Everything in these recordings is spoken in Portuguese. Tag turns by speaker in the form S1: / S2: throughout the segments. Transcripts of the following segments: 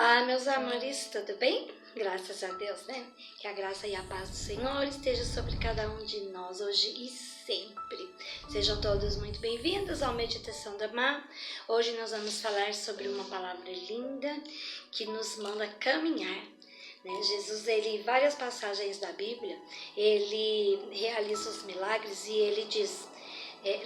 S1: Olá, meus amores, tudo bem? Graças a Deus, né? Que a graça e a paz do Senhor esteja sobre cada um de nós hoje e sempre. Sejam todos muito bem-vindos ao Meditação da Má. Hoje nós vamos falar sobre uma palavra linda que nos manda caminhar. Jesus, ele, em várias passagens da Bíblia, ele realiza os milagres e ele diz: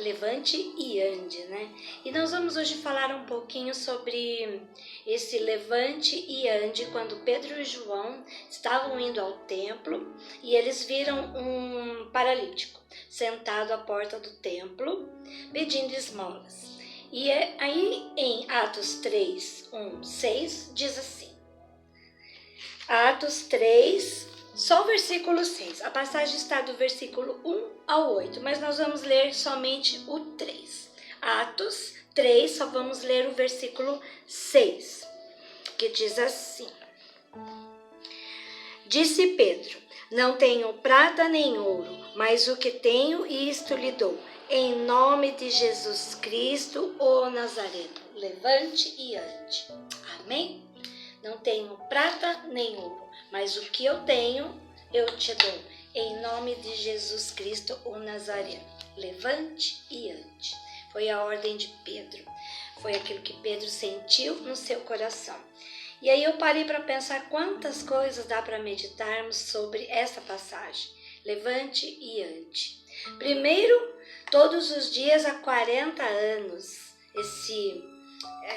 S1: levante e ande, né? E nós vamos hoje falar um pouquinho sobre esse levante e ande, quando Pedro e João estavam indo ao templo e eles viram um paralítico sentado à porta do templo pedindo esmolas. E aí em Atos 3, 1, 6 diz assim, Atos 3, só o versículo 6, a passagem está do versículo 1 ao 8, mas nós vamos ler somente o 3. Atos 3, só vamos ler o versículo 6, que diz assim: Disse Pedro: não tenho prata nem ouro, mas o que tenho, isto lhe dou. Em nome de Jesus Cristo, o Nazareno, levante e ande. Amém? Não tenho prata nem ouro, mas o que eu tenho, eu te dou. Em nome de Jesus Cristo, o Nazareno, levante e ande. Foi a ordem de Pedro. Foi aquilo que Pedro sentiu no seu coração. E aí eu parei para pensar quantas coisas dá para meditarmos sobre essa passagem. Levante e ande. Primeiro, todos os dias há 40 anos, esse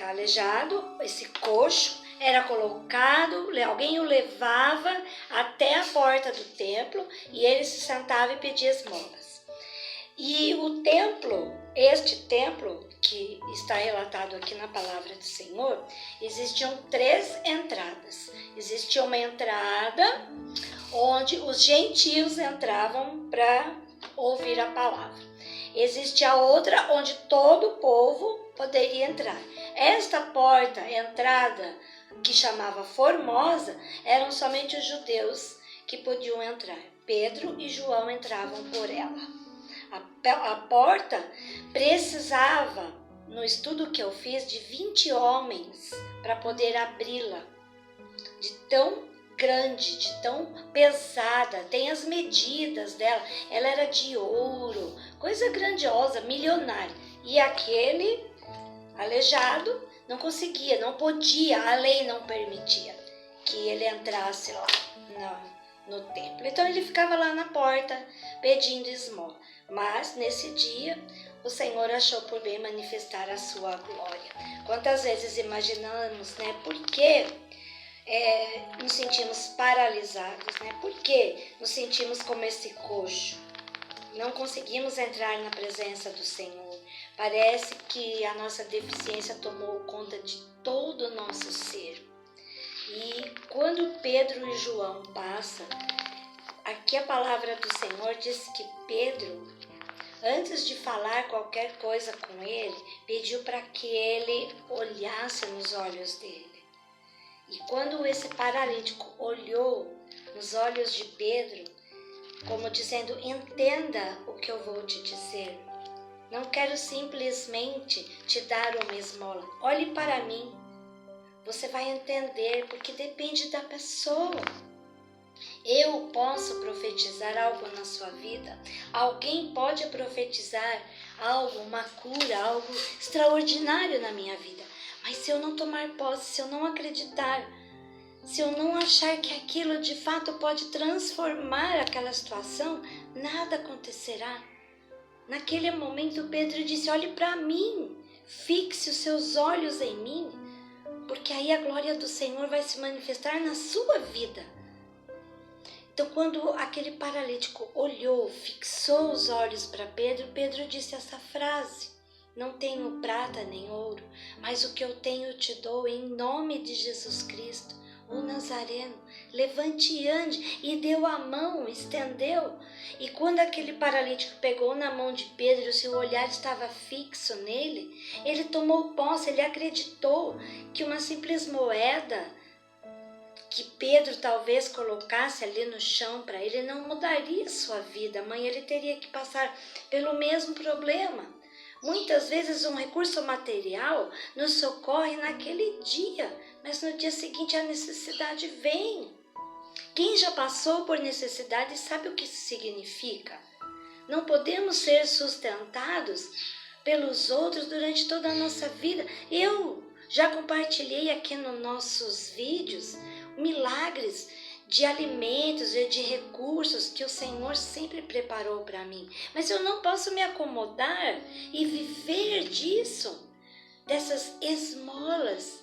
S1: aleijado, esse coxo, era colocado, alguém o levava até a porta do templo e ele se sentava e pedia esmolas. E o templo, este templo que está relatado aqui na palavra do Senhor, existiam 3 entradas. Existia uma entrada onde os gentios entravam para ouvir a palavra. Existia outra onde todo o povo poderia entrar. Esta porta, entrada, que chamava Formosa, eram somente os judeus que podiam entrar. Pedro e João entravam por ela. A porta precisava, no estudo que eu fiz, de 20 homens para poder abri-la. De tão grande, de tão pesada, tem as medidas dela. Ela era de ouro, coisa grandiosa, milionária. E aquele aleijado não conseguia, não podia, a lei não permitia que ele entrasse lá no templo. Então ele ficava lá na porta pedindo esmola. Mas nesse dia o Senhor achou por bem manifestar a sua glória. Quantas vezes imaginamos, por que nos sentimos paralisados, Por que nos sentimos como esse coxo? Não conseguimos entrar na presença do Senhor. Parece que a nossa deficiência tomou conta de todo o nosso ser. E quando Pedro e João passam, aqui a palavra do Senhor diz que Pedro, antes de falar qualquer coisa com ele, pediu para que ele olhasse nos olhos dele. E quando esse paralítico olhou nos olhos de Pedro, como dizendo: entenda o que eu vou te dizer. Não quero simplesmente te dar uma esmola. Olhe para mim. Você vai entender, porque depende da pessoa. Eu posso profetizar algo na sua vida. Alguém pode profetizar algo, uma cura, algo extraordinário na minha vida. Mas se eu não tomar posse, se eu não acreditar, se eu não achar que aquilo de fato pode transformar aquela situação, nada acontecerá. Naquele momento Pedro disse: olhe para mim, fixe os seus olhos em mim, porque aí a glória do Senhor vai se manifestar na sua vida. Então quando aquele paralítico olhou, fixou os olhos para Pedro, Pedro disse essa frase: não tenho prata nem ouro, mas o que eu tenho eu te dou. Em nome de Jesus Cristo, o Nazareno, levante e ande. E deu a mão, estendeu. E quando aquele paralítico pegou na mão de Pedro, seu olhar estava fixo nele, ele tomou posse, ele acreditou que uma simples moeda que Pedro talvez colocasse ali no chão para ele não mudaria sua vida. Amanhã ele teria que passar pelo mesmo problema. Muitas vezes um recurso material nos socorre naquele dia, mas no dia seguinte a necessidade vem. Quem já passou por necessidade sabe o que isso significa. Não podemos ser sustentados pelos outros durante toda a nossa vida. Eu já compartilhei aqui nos nossos vídeos milagres de alimentos e de recursos que o Senhor sempre preparou para mim. Mas eu não posso me acomodar e viver disso, dessas esmolas,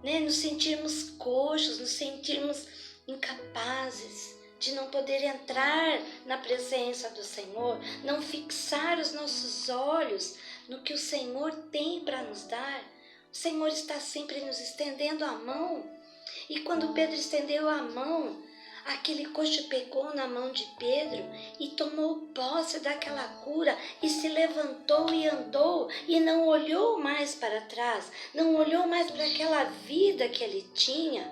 S1: né? Nos sentirmos coxos, nos sentirmos incapazes de não poder entrar na presença do Senhor, não fixar os nossos olhos no que o Senhor tem para nos dar. O Senhor está sempre nos estendendo a mão. E quando Pedro estendeu a mão, aquele coxo pegou na mão de Pedro e tomou posse daquela cura e se levantou e andou e não olhou mais para trás, não olhou mais para aquela vida que ele tinha.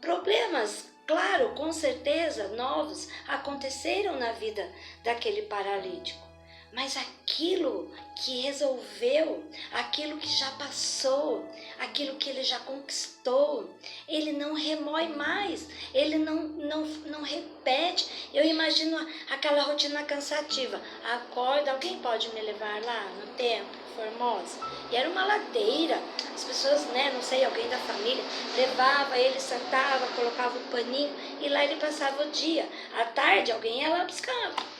S1: Problemas, claro, com certeza, novos aconteceram na vida daquele paralítico. Mas aquilo que resolveu, aquilo que já passou, aquilo que ele já conquistou, ele não remói mais, ele não repete. Eu imagino aquela rotina cansativa. Acorda, alguém pode me levar lá no templo, Formosa? E era uma ladeira, as pessoas, né, não sei, alguém da família, levava, ele sentava, colocava o paninho e lá ele passava o dia. À tarde alguém ia lá buscava.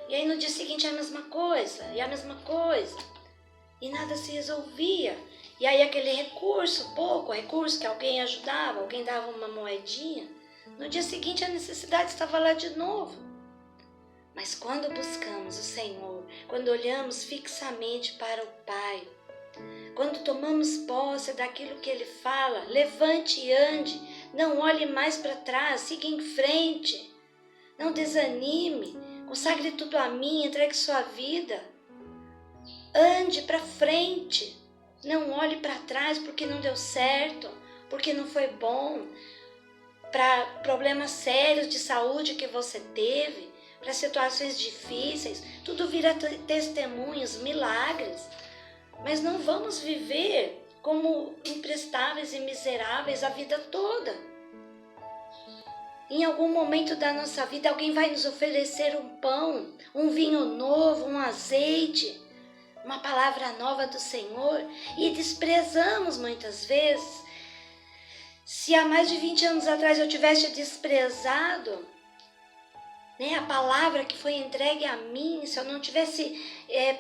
S1: E aí no dia seguinte a mesma coisa, e a mesma coisa. E nada se resolvia. E aí aquele recurso, pouco recurso que alguém ajudava, alguém dava uma moedinha. No dia seguinte a necessidade estava lá de novo. Mas quando buscamos o Senhor, quando olhamos fixamente para o Pai, quando tomamos posse daquilo que Ele fala, levante e ande, não olhe mais para trás, siga em frente, não desanime. Consagre tudo a mim, entregue sua vida. Ande para frente. Não olhe para trás porque não deu certo, porque não foi bom. Para problemas sérios de saúde que você teve, para situações difíceis, tudo vira testemunhos, milagres. Mas não vamos viver como imprestáveis e miseráveis a vida toda. Em algum momento da nossa vida, alguém vai nos oferecer um pão, um vinho novo, um azeite, uma palavra nova do Senhor e desprezamos muitas vezes. Se há mais de 20 anos atrás eu tivesse desprezado, né, a palavra que foi entregue a mim, se eu não tivesse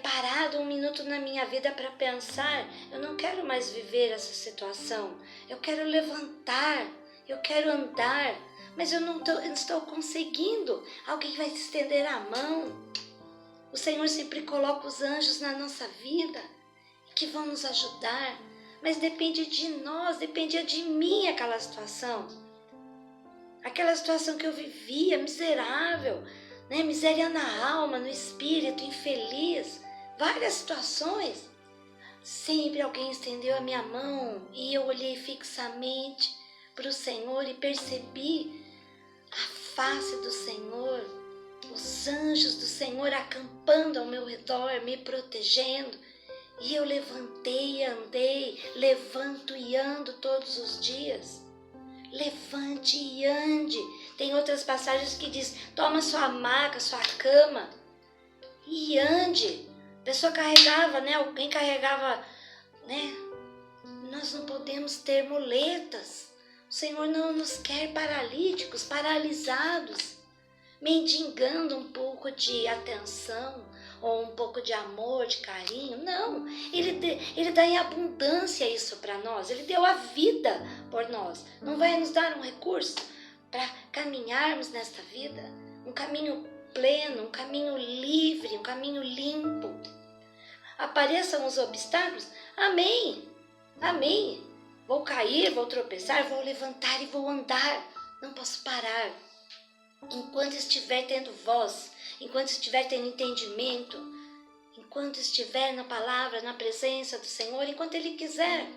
S1: parado um minuto na minha vida para pensar, eu não quero mais viver essa situação. Eu quero levantar, eu quero andar. Mas eu não estou conseguindo. Alguém vai estender a mão. O Senhor sempre coloca os anjos na nossa vida que vão nos ajudar. Mas depende de nós, dependia de mim aquela situação. Aquela situação que eu vivia, miserável, né? Miséria na alma, no espírito, infeliz. Várias situações. Sempre alguém estendeu a minha mão e eu olhei fixamente para o Senhor e percebi a face do Senhor, os anjos do Senhor acampando ao meu redor, me protegendo. E eu levantei e andei, levanto e ando todos os dias. Levante e ande. Tem outras passagens que diz, toma sua maca, sua cama e ande. A pessoa carregava, né? Alguém carregava, né? Nós não podemos ter muletas. O Senhor não nos quer paralíticos, paralisados, mendigando um pouco de atenção ou um pouco de amor, de carinho. Não, Ele dá em abundância isso para nós. Ele deu a vida por nós. Não vai nos dar um recurso para caminharmos nesta vida, um caminho pleno, um caminho livre, um caminho limpo. Apareçam os obstáculos? Amém, amém. Vou cair, vou tropeçar, vou levantar e vou andar. Não posso parar. Enquanto estiver tendo voz, enquanto estiver tendo entendimento, enquanto estiver na palavra, na presença do Senhor, enquanto Ele quiser,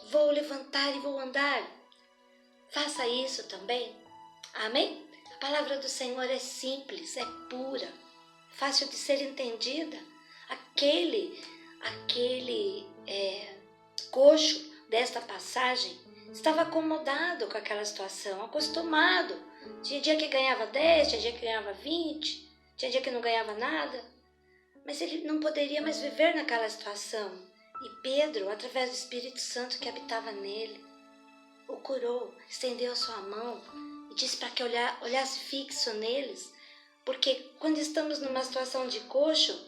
S1: vou levantar e vou andar. Faça isso também. Amém? A palavra do Senhor é simples, é pura, fácil de ser entendida. Aquele coxo desta passagem estava acomodado com aquela situação, acostumado. Tinha dia que ganhava 10, tinha dia que ganhava 20, tinha dia que não ganhava nada. Mas ele não poderia mais viver naquela situação. E Pedro, através do Espírito Santo que habitava nele, o curou, estendeu a sua mão e disse para que olhasse fixo neles, porque quando estamos numa situação de coxo,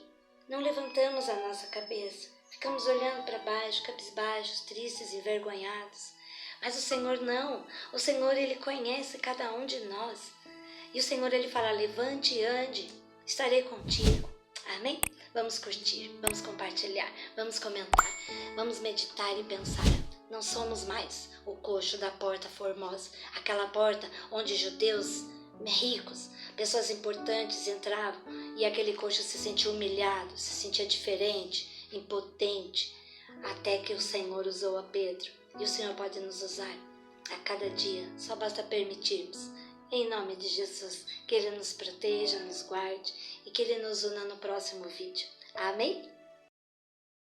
S1: não levantamos a nossa cabeça, ficamos olhando para baixo, cabisbaixos, tristes e envergonhados. Mas o Senhor não, o Senhor ele conhece cada um de nós. E o Senhor ele fala, levante e ande, estarei contigo. Amém? Vamos curtir, vamos compartilhar, vamos comentar, vamos meditar e pensar. Não somos mais o coxo da porta formosa, aquela porta onde judeus ricos, pessoas importantes entravam e aquele coxo se sentia humilhado, se sentia diferente, impotente, até que o Senhor usou a Pedro. E o Senhor pode nos usar a cada dia, só basta permitirmos. Em nome de Jesus, que Ele nos proteja, nos guarde e que Ele nos una no próximo vídeo. Amém?